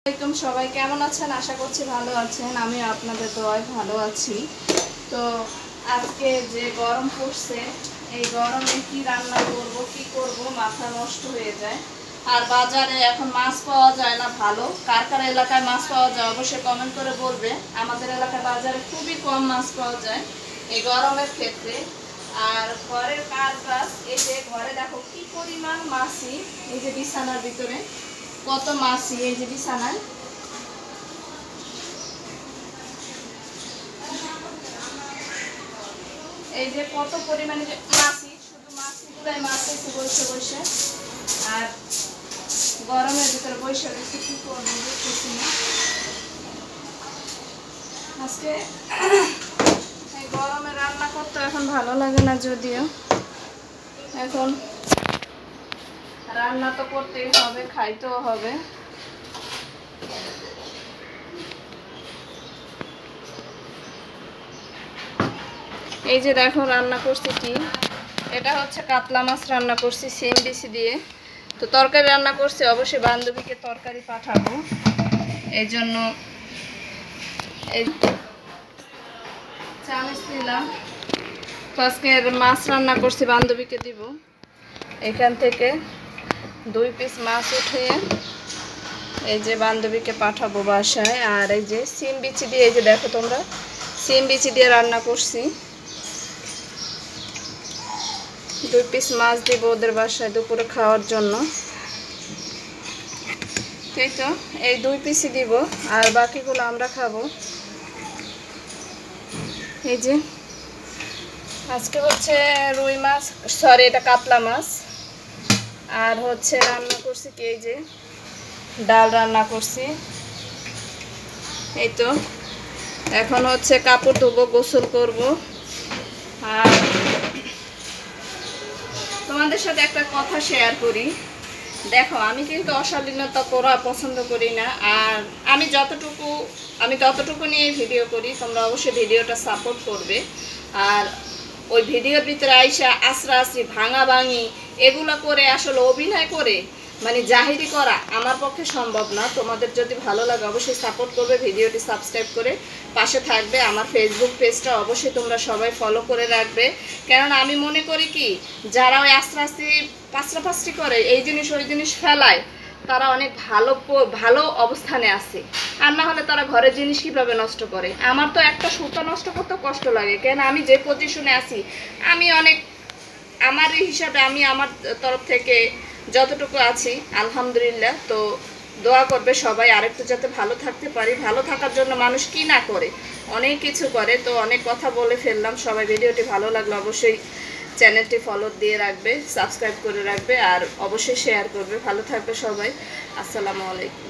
আসসালামাইকুম সবাই কেমন আছেন? আশা করছি ভালো আছেন। আমি আপনাদের দোয়ায় ভালো আছি। তো আজকে যে গরম পড়ছে, এই গরমে কি রান্না করব কি করব মাথা নষ্ট হয়ে যায়। আর বাজারে এখন মাছ পাওয়া যায় না ভালো। কার কার এলাকায় মাছ পাওয়া যায় অবশ্যই কমেন্ট করে বলবে। আমাদের এলাকায় বাজারে খুবই কম মাছ পাওয়া যায় এই গরমের ক্ষেত্রে। আর ঘরের কাজ এই যে ঘরে দেখো কি পরিমাণ মাছি, এই যে বিছানার ভিতরে কত মাছি, এই যে বিছানায় এই যে কত পরিমাণে যে মাছি, শুধু মাছিগুলাই মাছ আছে বসে বসে। আর গরমের ভিতরে বসে রয়েছে, কি করবো বুঝতেছি না। আজকে এই গরমে রান্না করতে এখন ভালো লাগে না, যদিও এখন রান্না তো করতেই হবে, খাইতেও হবে। এই যে দেখো রান্না করছি কি, এটা হচ্ছে কাতলা মাছ রান্না করছি সিম বিচি দিয়ে। তো তরকারি রান্না করছি, অবশ্যই বান্ধবীকে তরকারি পাঠাবো, এই জন্য এই চামচ নিলাম। তো আজকে মাছ রান্না করছি বান্ধবীকে দিব। এখান থেকে 2 পিস মাছ উঠিয়ে এই যে বান্ধবীকে পাঠাবো বাসায়। আর এই যে সিম বিচি দিয়ে, এই যে দেখো তোমরা, সিম বিচি দিয়ে রান্না করছি। 2 পিস মাছ দিব ওদের বাসায় দুপুরে খাওয়ার জন্য। তাই তো এই 2 পিসই দিব, আর বাকিগুলো আমরা খাবো। এই যে আজকে হচ্ছে রুই মাছ, সরি এটা কাতলা মাছ। আর হচ্ছে রান্না করছি কি, এই যে ডাল রান্না করছি। এই তো এখন হচ্ছে কাপড় ধোবো, গোসল করব। আর তোমাদের সাথে একটা কথা শেয়ার করি। দেখো আমি কিন্তু অশালীনতা করা পছন্দ করি না। আর আমি ততটুকু নিয়ে ভিডিও করি, তোমরা অবশ্যই ভিডিওটা সাপোর্ট করবে। আর ওই ভিডিওর ভিতরে আইসা আশ্রাশ্রি ভাঙা ভাঙি এগুলো করে আসলে অভিনয় করে মানে জাহিরি করা আমার পক্ষে সম্ভব না। তোমাদের যদি ভালো লাগে অবশ্যই সাপোর্ট করবে, ভিডিওটি সাবস্ক্রাইব করে পাশে থাকবে। আমার ফেসবুক পেজটা অবশ্যই তোমরা সবাই ফলো করে রাখবে। কেননা আমি মনে করি কি, যারা ওই আশ্রাশ্রি পাঁচরাপাঁচরি করে এই জিনিস ওই জিনিস ফেলায়, তারা অনেক ভালো অবস্থানে আছে। আর না হলে তারা ঘরের জিনিস কীভাবে নষ্ট করে। আমার তো একটা সুতা নষ্ট করতে কষ্ট লাগে, কেন আমি যে পজিশনে আছি, আমি অনেক আমার হিসাবে আমি আমার তরফ থেকে যতটুকু আছি আলহামদুলিল্লাহ। তো দোয়া করবে সবাই আরেকটু যাতে ভালো থাকতে পারি। ভালো থাকার জন্য মানুষ কি না করে, অনেক কিছু করে। তো অনেক কথা বলে ফেললাম। সবাই ভিডিওটি ভালো লাগলো অবশ্যই চ্যানেলটি ফলো দিয়ে রাখবে, সাবস্ক্রাইব করে রাখবে, আর অবশ্যই শেয়ার করবে। ভালো থাকবে সবাই। আসসালামু আলাইকুম।